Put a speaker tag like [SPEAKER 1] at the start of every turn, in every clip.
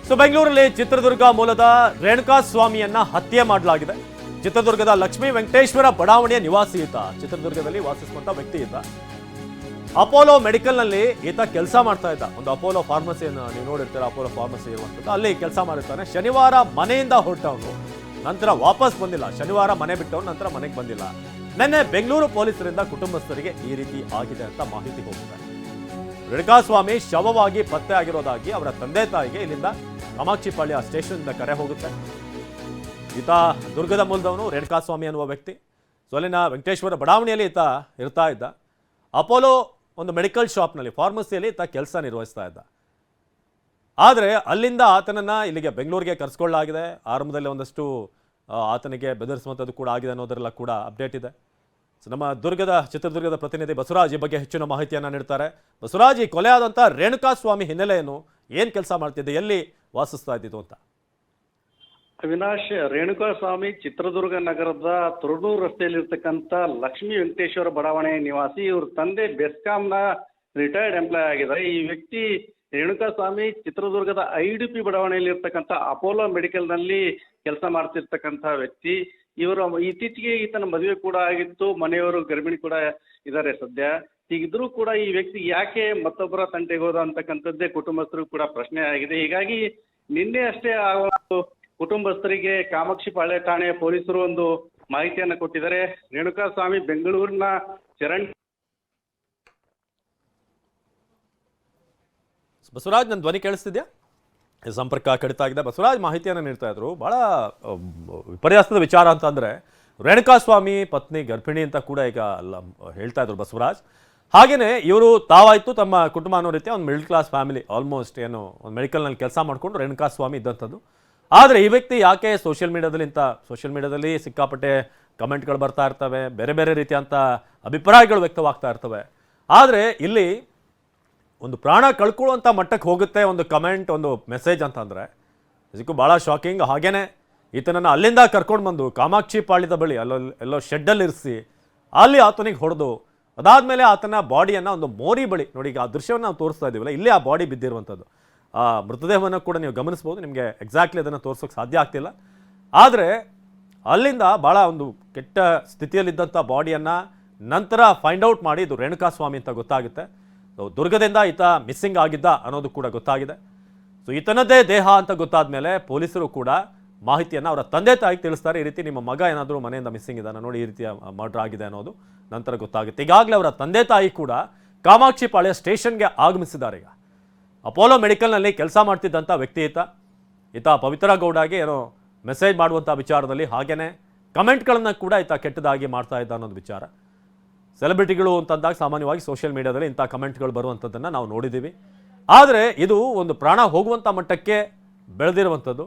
[SPEAKER 1] So ಬೆಂಗಳೂರಲ್ಲಿ ಚಿತ್ರದುರ್ಗ ಮೂಲದ ರೇಣುಕಾ ಸ್ವಾಮಿಯನ್ನ ಹತ್ಯೆ ಮಾಡಲಾಗಿದೆ. ಚಿತ್ರದುರ್ಗದ ಲಕ್ಷ್ಮೀ ವೆಂಕಟೇಶ್ವರ ಬಡಾವಣೆಯ ನಿವಾಸಿ ಈತ. ಚಿತ್ರದುರ್ಗದಲ್ಲಿ ವಾಸಿಸುವಂತ ವ್ಯಕ್ತಿ ಈತ. ಅಪೋಲೋ ಮೆಡಿಕಲ್ ನಲ್ಲಿ ಈತ ಕೆಲಸ ಮಾಡ್ತಾ ಇದ್ದ. ಒಂದು ಅಪೋಲೋ ಫಾರ್ಮಸಿಯನ್ನು ನೀವು ನೋಡಿರ್ತೀರ, ಅಪೋಲೋ ಫಾರ್ಮಸಿ ಇರುವಂಥದ್ದು, ಅಲ್ಲಿ ಕೆಲಸ ಮಾಡಿರ್ತಾನೆ. ಶನಿವಾರ ಮನೆಯಿಂದ ಹೊರಟವನು, ನಂತರ ವಾಪಸ್ ಬಂದಿಲ್ಲ. ಶನಿವಾರ ಮನೆ ಬಿಟ್ಟವನು, ನಂತರ ಮನೆಗೆ ಬಂದಿಲ್ಲ. ನಿನ್ನೆ ಬೆಂಗಳೂರು ಪೊಲೀಸರಿಂದ ಕುಟುಂಬಸ್ಥರಿಗೆ ಈ ರೀತಿ ಆಗಿದೆ ಅಂತ ಮಾಹಿತಿ ಹೋಗಿದೆ. ರೇಣುಕಾ ಸ್ವಾಮಿ ಶವವಾಗಿ ಪತ್ತೆ ಆಗಿರೋದಾಗಿ ಅವರ ತಂದೆ ತಾಯಿಗೆ ಇಲ್ಲಿಂದ ಕಾಮಾಕ್ಷಿಪಾಳ್ಯ ಸ್ಟೇಷನ್ ಕರೆ ಹೋಗುತ್ತೆ. ಈತ ದುರ್ಗದ ಮೂಲದವನು, ರೇಣುಕಾ ಸ್ವಾಮಿ ಅನ್ನುವ ವ್ಯಕ್ತಿ. ಸೊ ಅಲ್ಲಿನ ವೆಂಕಟೇಶ್ವರ ಬಡಾವಣೆಯಲ್ಲಿ ಈತ ಇರ್ತಾ ಇದ್ದ. ಅಪೋಲೋ ಒಂದು ಮೆಡಿಕಲ್ ಶಾಪ್ನಲ್ಲಿ, ಫಾರ್ಮಸಿಯಲ್ಲಿ ಈತ ಕೆಲಸ ನಿರ್ವಹಿಸ್ತಾ ಇದ್ದ. ಆದರೆ ಅಲ್ಲಿಂದ ಆತನನ್ನು ಇಲ್ಲಿಗೆ ಬೆಂಗಳೂರಿಗೆ ಕರೆಸ್ಕೊಳ್ಳಲಾಗಿದೆ. ಆರಂಭದಲ್ಲಿ ಒಂದಷ್ಟು ಆತನಿಗೆ ಬೆದರಿಸುವಂಥದ್ದು ಕೂಡ ಆಗಿದೆ ಅನ್ನೋದರೆಲ್ಲ ಕೂಡ ಅಪ್ಡೇಟ್ ಇದೆ. ಸೊ ನಮ್ಮ ಚಿತ್ರದುರ್ಗದ ಪ್ರತಿನಿಧಿ ಬಸವರಾಜ್ ಈ ಬಗ್ಗೆ ಹೆಚ್ಚಿನ ಮಾಹಿತಿಯನ್ನು ನೀಡ್ತಾರೆ. ಬಸವರಾಜ್, ಈ ಕೊಲೆ ಆದಂಥ ರೇಣುಕಾ ಸ್ವಾಮಿ ಹಿನ್ನೆಲೆಯನ್ನು, ಏನು ಕೆಲಸ ಮಾಡ್ತಿದ್ದೆ, ಎಲ್ಲಿ ವಾಸಿಸ್ತಾ ಇದ್ದಿದ್ದು ಅಂತ?
[SPEAKER 2] ಅವಿನಾಶ್, ರೇಣುಕಾ ಸ್ವಾಮಿ ಚಿತ್ರದುರ್ಗ ನಗರದ ತುರಡೂರು ರಸ್ತೆಯಲ್ಲಿರ್ತಕ್ಕಂಥ ಲಕ್ಷ್ಮೀ ವೆಂಕಟೇಶ್ವರ ಬಡಾವಣೆ ನಿವಾಸಿ. ಇವ್ರ ತಂದೆ ಬೆಸ್ಕಾಂನ ರಿಟೈರ್ಡ್ ಎಂಪ್ಲಾಯ್ ಆಗಿದ್ದಾರೆ. ಈ ವ್ಯಕ್ತಿ ರೇಣುಕಾ ಸ್ವಾಮಿ ಚಿತ್ರದುರ್ಗದ IDP ಬಡಾವಣೆಯಲ್ಲಿರ್ತಕ್ಕಂಥ ಅಪೋಲೋ ಮೆಡಿಕಲ್ ನಲ್ಲಿ ಕೆಲಸ ಮಾಡ್ತಿರ್ತಕ್ಕಂಥ ವ್ಯಕ್ತಿ. ಇವರು ಇತ್ತೀಚೆಗೆ ಈತನ ಮದುವೆ ಕೂಡ ಆಗಿತ್ತು. ಮನೆಯವರು ಗರ್ಭಿಣಿ ಕೂಡ ಇದ್ದಾರೆ ಸದ್ಯ. ಹೀಗಿದ್ರೂ ಕೂಡ ಈ ವ್ಯಕ್ತಿ ಯಾಕೆ ಮತ್ತೊಬ್ಬರ ತಂಟೆಗೆ ಹೋದ ಅಂತಕ್ಕಂಥದ್ದೇ ಕುಟುಂಬಸ್ಥರು ಕೂಡ ಪ್ರಶ್ನೆ ಆಗಿದೆ. ಹೀಗಾಗಿ ನಿನ್ನೆ ಅಷ್ಟೇ ಆ ಒಂದು ಕುಟುಂಬಸ್ಥರಿಗೆ ಕಾಮಾಕ್ಷಿಪಾಳ್ಯ ಠಾಣೆಯ ಪೊಲೀಸರು ಒಂದು ಮಾಹಿತಿಯನ್ನು ಕೊಟ್ಟಿದ್ದಾರೆ. ರೇಣುಕಾ ಸ್ವಾಮಿ ಬೆಂಗಳೂರಿನ ಚರಣ್.
[SPEAKER 1] ಬಸವರಾಜ್, ನನ್ನ ಧ್ವನಿ ಕೇಳಿಸ್ತಿದ್ಯಾ? ಸಂಪರ್ಕ ಕಡಿತ ಆಗಿದೆ. ಬಸವರಾಜ್ ಮಾಹಿತಿಯನ್ನು ನೀಡ್ತಾ ಇದ್ರು. ಬಹಳ ವಿಪರ್ಯಾಸದ ವಿಚಾರ ಅಂತಂದ್ರೆ, ರೇಣುಕಾ ಸ್ವಾಮಿ ಪತ್ನಿ ಗರ್ಭಿಣಿ ಅಂತ ಕೂಡ ಈಗ ಹೇಳ್ತಾ ಇದ್ರು ಬಸವರಾಜ್. ಹಾಗೇನೆ ಇವರು ತಾವಾಯ್ತು ತಮ್ಮ ಕುಟುಂಬ ಅನ್ನೋ ರೀತಿಯ ಒಂದು ಮಿಡಲ್ ಕ್ಲಾಸ್ ಫ್ಯಾಮಿಲಿ, ಆಲ್ಮೋಸ್ಟ್ ಏನು ಒಂದು ಮೆಡಿಕಲ್ನಲ್ಲಿ ಕೆಲಸ ಮಾಡಿಕೊಂಡು ರೇಣುಕಾ ಸ್ವಾಮಿ ಇದ್ದಂಥದ್ದು. ಆದರೆ ಈ ವ್ಯಕ್ತಿ ಯಾಕೆ ಸೋಷಿಯಲ್ ಮೀಡಿಯಾದಲ್ಲಿ ಸಿಕ್ಕಾಪಟ್ಟೆ ಕಮೆಂಟ್ಗಳು ಬರ್ತಾ ಇರ್ತವೆ, ಬೇರೆ ಬೇರೆ ರೀತಿಯಂಥ ಅಭಿಪ್ರಾಯಗಳು ವ್ಯಕ್ತವಾಗ್ತಾ ಇರ್ತವೆ. ಆದರೆ ಇಲ್ಲಿ ಒಂದು ಪ್ರಾಣ ಕಳ್ಕೊಳ್ಳುವಂಥ ಮಟ್ಟಕ್ಕೆ ಹೋಗುತ್ತೆ ಒಂದು ಕಮೆಂಟ್, ಒಂದು ಮೆಸೇಜ್ ಅಂತಂದರೆ ಇದಕ್ಕೂ ಭಾಳ ಶಾಕಿಂಗ್. ಹಾಗೇನೆ ಈತನನ್ನು ಅಲ್ಲಿಂದ ಕರ್ಕೊಂಡು ಬಂದು ಕಾಮಾಕ್ಷಿಪಾಳ್ಯದ ಬಳಿ ಎಲ್ಲೋ ಶೆಡ್ಡಲ್ಲಿ ಇರಿಸಿ ಅಲ್ಲಿ ಆತನಿಗೆ ಹೊಡೆದು, ಅದಾದಮೇಲೆ ಆತನ ಬಾಡಿಯನ್ನು ಒಂದು ಮೋರಿ ಬಳಿ, ನೋಡಿ ಈಗ ಆ ದೃಶ್ಯವನ್ನು ನಾವು ತೋರಿಸ್ತಾ ಇದ್ದೀವಲ್ಲ, ಇಲ್ಲೇ ಆ ಬಾಡಿ ಬಿದ್ದಿರುವಂಥದ್ದು. ಆ ಮೃತದೇಹವನ್ನು ಕೂಡ ನೀವು ಗಮನಿಸ್ಬೋದು. ನಿಮಗೆ ಎಕ್ಸಾಕ್ಟ್ಲಿ ಅದನ್ನು ತೋರಿಸೋಕೆ ಸಾಧ್ಯ ಆಗ್ತಿಲ್ಲ. ಆದರೆ ಅಲ್ಲಿಂದ ಭಾಳ ಒಂದು ಕೆಟ್ಟ ಸ್ಥಿತಿಯಲ್ಲಿದ್ದಂಥ ಬಾಡಿಯನ್ನು ನಂತರ ಫೈಂಡ್ ಔಟ್ ಮಾಡಿ ಇದು ರೇಣುಕಾ ಸ್ವಾಮಿ ಅಂತ ಗೊತ್ತಾಗುತ್ತೆ. ದುರ್ಗದಿಂದ ಈತ ಮಿಸ್ಸಿಂಗ್ ಆಗಿದ್ದ ಅನ್ನೋದು ಕೂಡ ಗೊತ್ತಾಗಿದೆ. ಸೊ ಈತನದ್ದೇ ದೇಹ ಅಂತ ಗೊತ್ತಾದ ಮೇಲೆ ಪೊಲೀಸರು ಕೂಡ ಮಾಹಿತಿಯನ್ನು ಅವರ ತಂದೆ ತಾಯಿಗೆ ತಿಳಿಸ್ತಾರೆ. ಈ ರೀತಿ ನಿಮ್ಮ ಮಗ ಏನಾದರೂ ಮನೆಯಿಂದ ಮಿಸ್ಸಿಂಗ್ ಇದ್ದಾನೆ, ನೋಡಿ ಈ ರೀತಿಯ ಮರ್ಡರ್ ಆಗಿದೆ ಅನ್ನೋದು ನಂತರ ಗೊತ್ತಾಗುತ್ತೆ. ಈಗಾಗಲೇ ಅವರ ತಂದೆ ತಾಯಿ ಕೂಡ ಕಾಮಾಕ್ಷಿಪಾಳ್ಯ ಸ್ಟೇಷನ್ಗೆ ಆಗಮಿಸಿದ್ದಾರೆ. ಈಗ ಅಪೋಲೋ ಮೆಡಿಕಲ್ನಲ್ಲಿ ಕೆಲಸ ಮಾಡ್ತಿದ್ದಂಥ ವ್ಯಕ್ತಿ ಈತ ಪವಿತ್ರ ಗೌಡಗೆ ಏನೋ ಮೆಸೇಜ್ ಮಾಡುವಂಥ ವಿಚಾರದಲ್ಲಿ, ಹಾಗೇನೆ ಕಮೆಂಟ್ಗಳನ್ನು ಕೂಡ ಈತ ಕೆಟ್ಟದಾಗಿ ಮಾಡ್ತಾ ಇದ್ದ ಅನ್ನೋದು ವಿಚಾರ. ಸೆಲೆಬ್ರಿಟಿಗಳು ಅಂತಂದಾಗ ಸಾಮಾನ್ಯವಾಗಿ ಸೋಷಿಯಲ್ ಮೀಡಿಯಾದಲ್ಲಿ ಇಂಥ ಕಮೆಂಟ್ಗಳು ಬರುವಂಥದ್ದನ್ನು ನಾವು ನೋಡಿದ್ದೀವಿ. ಆದರೆ ಇದು ಒಂದು ಪ್ರಾಣ ಹೋಗುವಂಥ ಮಟ್ಟಕ್ಕೆ ಬೆಳೆದಿರುವಂಥದ್ದು.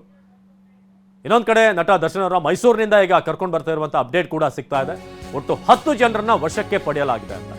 [SPEAKER 1] ಇನ್ನೊಂದು ಕಡೆ ನಟ ದರ್ಶನ್ ಅವರ ಮೈಸೂರಿನಿಂದ ಈಗ ಕರ್ಕೊಂಡು ಬರ್ತಾ ಇರುವಂಥ ಅಪ್ಡೇಟ್ ಕೂಡ ಸಿಗ್ತಾ ಇದೆ. ಒಟ್ಟು 10 ಜನರನ್ನ ವಶಕ್ಕೆ ಪಡೆಯಲಾಗಿದೆ ಅಂತ.